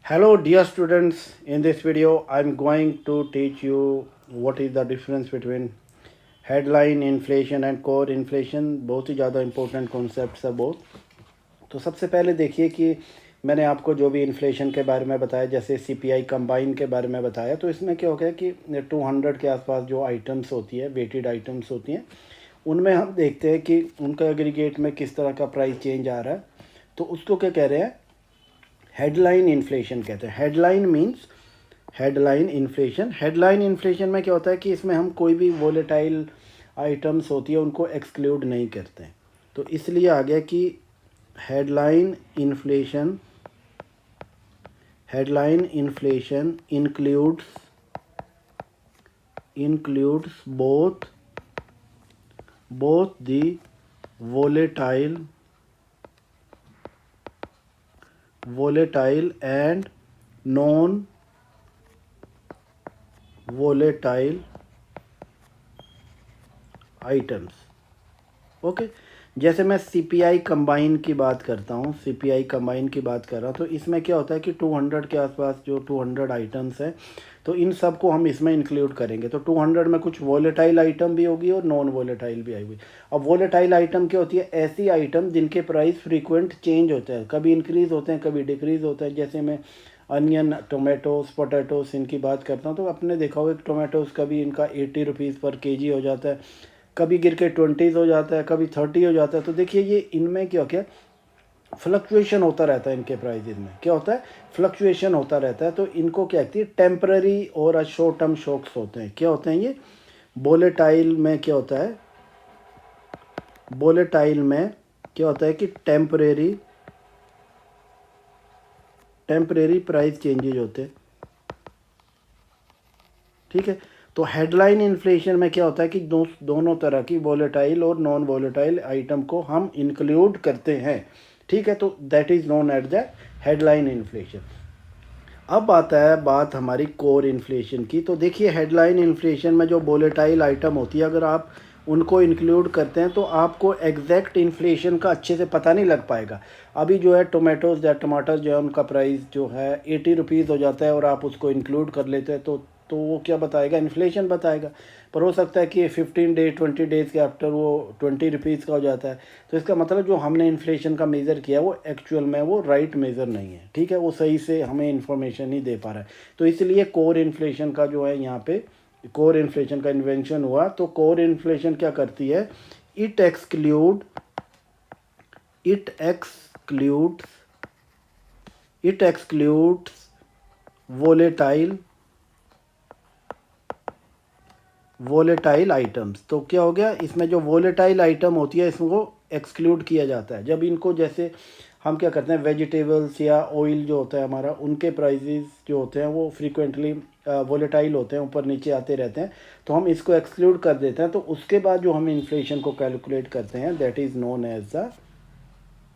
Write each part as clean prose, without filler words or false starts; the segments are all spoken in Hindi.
Hello dear students, in this video I am going to teach you what is the difference between headline inflation and core inflation. बहुत ही ज़्यादा important concepts है both. तो सबसे पहले देखिए कि मैंने आपको जो भी इन्फ्लेशन के बारे में बताया, जैसे CPI कंबाइन के बारे में बताया, तो इसमें क्या हो गया कि 200 के आसपास जो आइटम्स होती है, वेटेड आइटम्स होती हैं, उनमें हम देखते हैं कि उनका एग्रीगेट में किस तरह का प्राइस चेंज आ रहा है। तो उसको क्या कह रहे हैं, हेडलाइन इन्फ्लेशन कहते हैं। Headline means headline inflation. Headline inflation में क्या होता है कि इसमें हम कोई भी वोलेटाइल आइटम्स होती है उनको एक्सक्लूड नहीं करते हैं। तो इसलिए आ गया कि headline inflation includes both the volatile and non volatile items. Okay, जैसे मैं CPI कंबाइन की बात करता हूँ, CPI कंबाइन की बात कर रहा हूँ, तो इसमें क्या होता है कि 200 के आसपास जो 200 आइटम्स हैं, तो इन सब को हम इसमें इंक्लूड करेंगे। तो 200 में कुछ वोलेटाइल आइटम भी होगी और नॉन वोलेटाइल भी आएगी। अब वोलेटाइल आइटम क्या होती है, ऐसी आइटम जिनके प्राइस फ्रीक्वेंट चेंज होते हैं, कभी इंक्रीज़ होते हैं कभी डिक्रीज़ होते हैं। जैसे मैं अनियन, टोमेटोज़, पोटैटोज़ इनकी बात करता हूँ, तो आपने देखा होगा कि टोमेटोज़ कभी इनका 80 रुपीज़ पर केजी हो जाता है, कभी गिर के 20s हो जाता है, कभी 30 हो जाता है। तो देखिए ये इनमें क्या क्या फ्लक्चुएशन होता रहता है, इनके प्राइजेज में क्या होता है, फ्लक्चुएशन होता रहता है। तो इनको क्या कहती है, टेम्पररी और शॉर्ट टर्म शॉक्स होते हैं। क्या होते हैं ये, वोलेटाइल में क्या होता है, वोलेटाइल में क्या होता है कि टेम्परेरी प्राइस चेंजेज होते हैं। ठीक है, तो हेडलाइन इन्फ्लेशन में क्या होता है कि दोनों तरह की वोलेटाइल और नॉन वोलेटाइल आइटम को हम इंक्लूड करते हैं। ठीक है, तो that is known at the headline inflation. अब आता है बात हमारी कोर इन्फ्लेशन की। तो देखिए हेडलाइन इन्फ्लेशन में जो वोलेटाइल आइटम होती है, अगर आप उनको इंक्लूड करते हैं तो आपको एग्जैक्ट इन्फ्लेशन का अच्छे से पता नहीं लग पाएगा। अभी जो है टोमेटोज़ या टमाटर जो है उनका प्राइस जो है 80 रुपीज़ हो जाता है और आप उसको इंक्लूड कर लेते हैं, तो वो क्या बताएगा, इन्फ्लेशन बताएगा। पर हो सकता है कि 20 डेज़ के आफ्टर वो 20 रुपीज़ का हो जाता है। तो इसका मतलब जो हमने इन्फ्लेशन का मेज़र किया वो एक्चुअल में वो राइट मेज़र नहीं है। ठीक है, वो सही से हमें इन्फॉर्मेशन नहीं दे पा रहा है। तो इसलिए कोर इन्फ्लेशन का जो है यहाँ पे कोर इन्फ्लेशन का इन्वेंशन हुआ। तो कोर इन्फ्लेशन क्या करती है, इट एक्सक्लूड्स वोलेटाइल आइटम्स। तो क्या हो गया, इसमें जो वोलेटाइल आइटम होती है इसको एक्सक्लूड किया जाता है। जब इनको, जैसे हम क्या करते हैं, वेजिटेबल्स या ऑयल जो होता है हमारा, उनके प्राइसेस जो होते हैं वो फ्रीक्वेंटली वोलेटाइल होते हैं, ऊपर नीचे आते रहते हैं, तो हम इसको एक्सक्लूड कर देते हैं। तो उसके बाद जो हम इन्फ्लेशन को कैलकुलेट करते हैं, that is known as the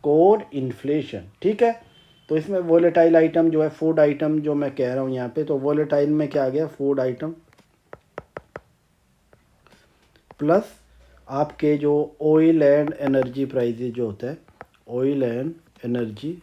core inflation. ठीक है, तो इसमें वोलेटाइल आइटम जो है, फूड आइटम जो मैं कह रहा हूँ यहाँ पे, तो वोलेटाइल में क्या आ गया, फूड आइटम प्लस आपके जो ऑयल एंड एनर्जी प्राइजेज जो होता है, ऑयल एंड एनर्जी।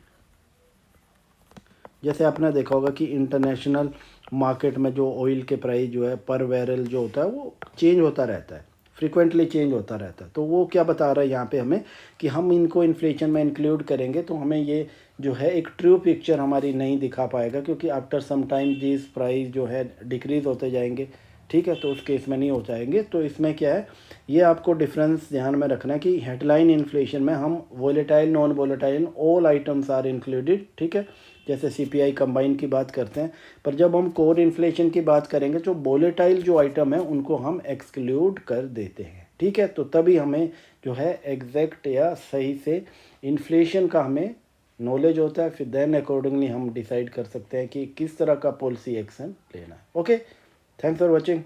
जैसे आपने देखा होगा कि इंटरनेशनल मार्केट में जो ऑयल के प्राइस जो है पर बैरल जो होता है वो चेंज होता रहता है, फ्रीक्वेंटली चेंज होता रहता है। तो वो क्या बता रहा है यहाँ पे हमें कि हम इनको इन्फ्लेशन में इंक्लूड करेंगे तो हमें ये जो है एक ट्रू पिक्चर हमारी नहीं दिखा पाएगा, क्योंकि after some time this price जो है डिक्रीज़ होते जाएंगे। ठीक है, तो उस केस में नहीं हो जाएंगे। तो इसमें क्या है, ये आपको डिफरेंस ध्यान में रखना है कि हेडलाइन इन्फ्लेशन में हम volatile, non volatile, all items are included. ठीक है, जैसे CPI कंबाइन की बात करते हैं। पर जब हम कोर इन्फ्लेशन की बात करेंगे तो वोलेटाइल जो आइटम है उनको हम एक्सक्लूड कर देते हैं। ठीक है, तो तभी हमें जो है एग्जैक्ट या सही से इन्फ्लेशन का हमें नॉलेज होता है। फिर देन अकॉर्डिंगली हम डिसाइड कर सकते हैं कि किस तरह का पॉलिसी एक्शन लेना है। Okay, thanks for watching.